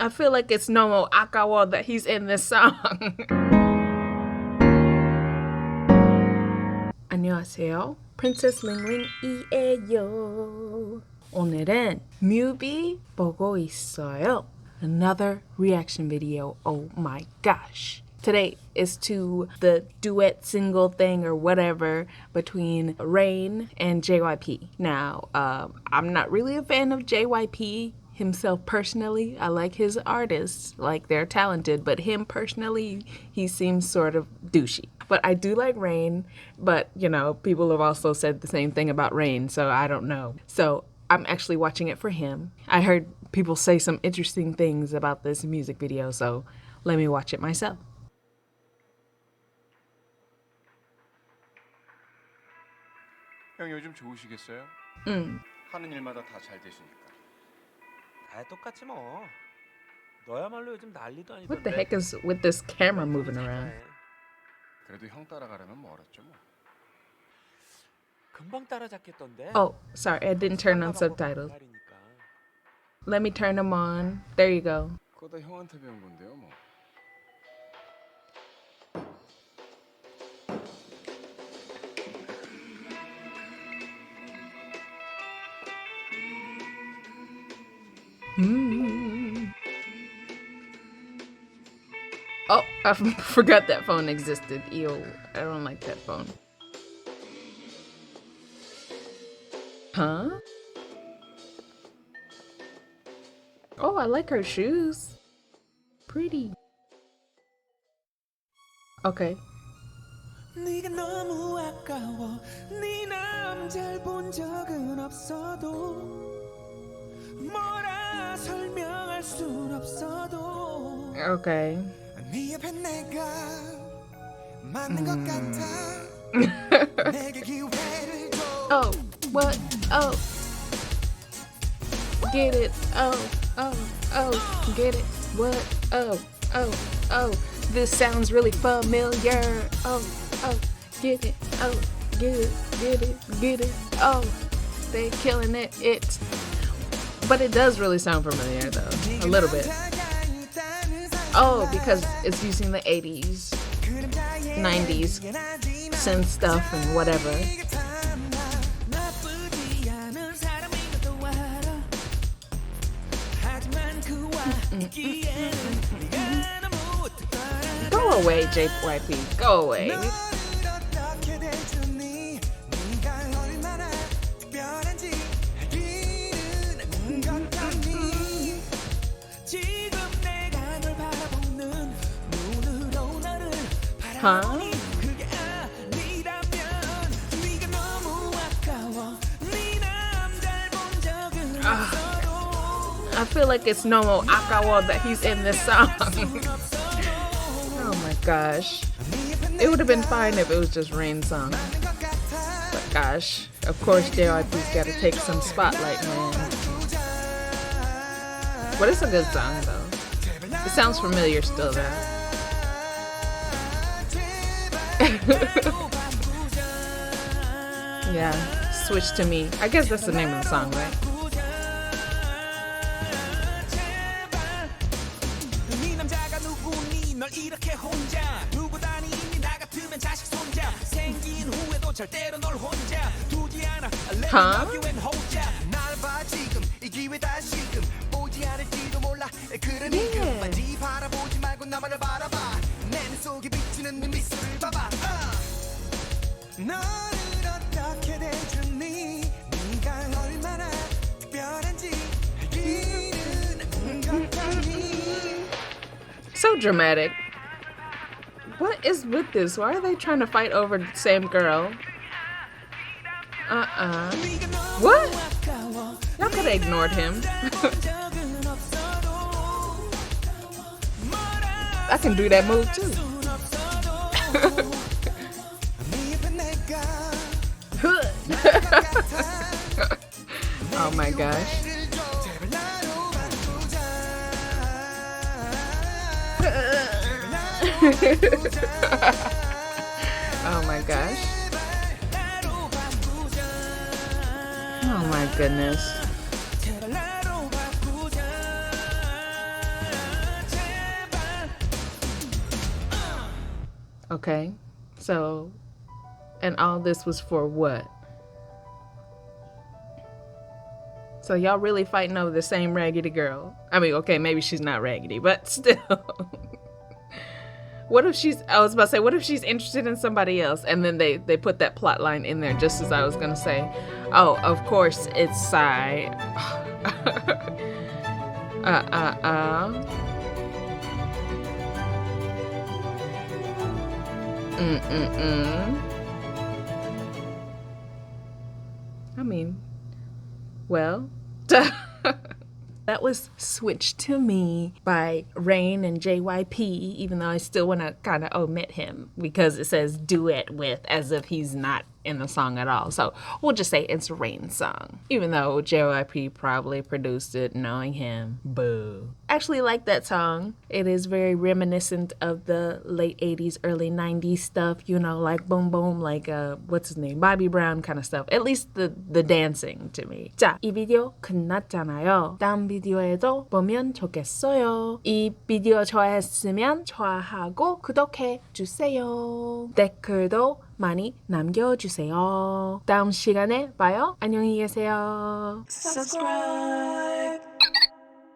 I feel like it's Nomo Akawa that he's in this song. 안녕하세요. Princess Ling 오늘은 뮤비 보고 있어요. Another reaction video. Oh my gosh. Today is to the duet single thing or whatever between Rain and j.y.p. Now, I'm not really a fan of j.y.p. himself personally. I like his artists, like they're talented, but him personally, he seems sort of douchey. But I do like Rain, but you know, people have also said the same thing about Rain, so I don't know. So I'm actually watching it for him. I heard people say some interesting things about this music video, so let me watch it myself. 형 요즘 좋으시겠어요? 하는 일마다 다 잘 되시니까. 다 똑같지 뭐. 너야말로 요즘 난리도 아니던데. What the heck is with this camera moving around? 그래도 형 따라가려면 멀었죠 뭐. 금방 따라잡겠던데. Oh, sorry, I didn't turn on subtitles. Let me turn them on. There you go. 그거 다 형한테 배운 건데요 뭐. Oh, I forgot that phone existed. Ew, I don't like that phone. Huh? Oh, I like her shoes. Pretty. Okay. 네가 너무 아까워 네 남잘 본 적은 없어도 뭐라 설명할 순 없어도 Okay. 네 옆에 내가 맞는 것 같아 내게 기회를 줘 Oh, what? Oh. Get it. Oh, oh, oh. Get it. What? Oh, oh, oh. This sounds really familiar. Oh, oh. Get it. Oh, get it. Get it. Get it. Oh, they're killing it. But it does really sound familiar though. A little bit. Oh, because it's using the 80s, 90s synth stuff and whatever. Go away, j.y.p. Go away. Huh? I feel like it's Nomo Akawa that he's in this song. Oh my gosh. It would have been fine if it was just Rain's song. But gosh, of course j.y.p's gotta take some spotlight, man. But it's a good song though. It sounds familiar still though. Yeah, Switch to Me. I guess that's the name of the song, right? Huh? So dramatic. What is with this? Why are they trying to fight over the same girl? What? Y'all could have ignored him. I can do that move too. Oh my gosh. Oh my gosh. Oh my goodness. Okay, so, and all this was for what? So y'all really fighting over the same raggedy girl? I mean, okay, maybe she's not raggedy, but still. What if she's, I was about to say, what if she's interested in somebody else? And then they put that plot line in there just as I was going to say, oh, of course it's Psy. I mean, well, that was Switched to Me by Rain and j.y.p, even though I still want to kind of omit him because it says duet with, as if he's not in the song at all. So we'll just say it's Rain's song, even though j.y.p probably produced it, knowing him. Boo. Actually like that song. It is very reminiscent of the late 80s, early 90s stuff, you know, like boom boom, like what's his name, Bobby Brown kind of stuff. At least the dancing to me. 자, 이 비디오 끝났잖아요. 다음 비디오에도 보면 좋겠어요. 이 비디오 좋아했으면 좋아하고 구독해 주세요. 댓글도 많이 남겨주세요. 다음 시간에 봐요. 안녕히 계세요. Subscribe.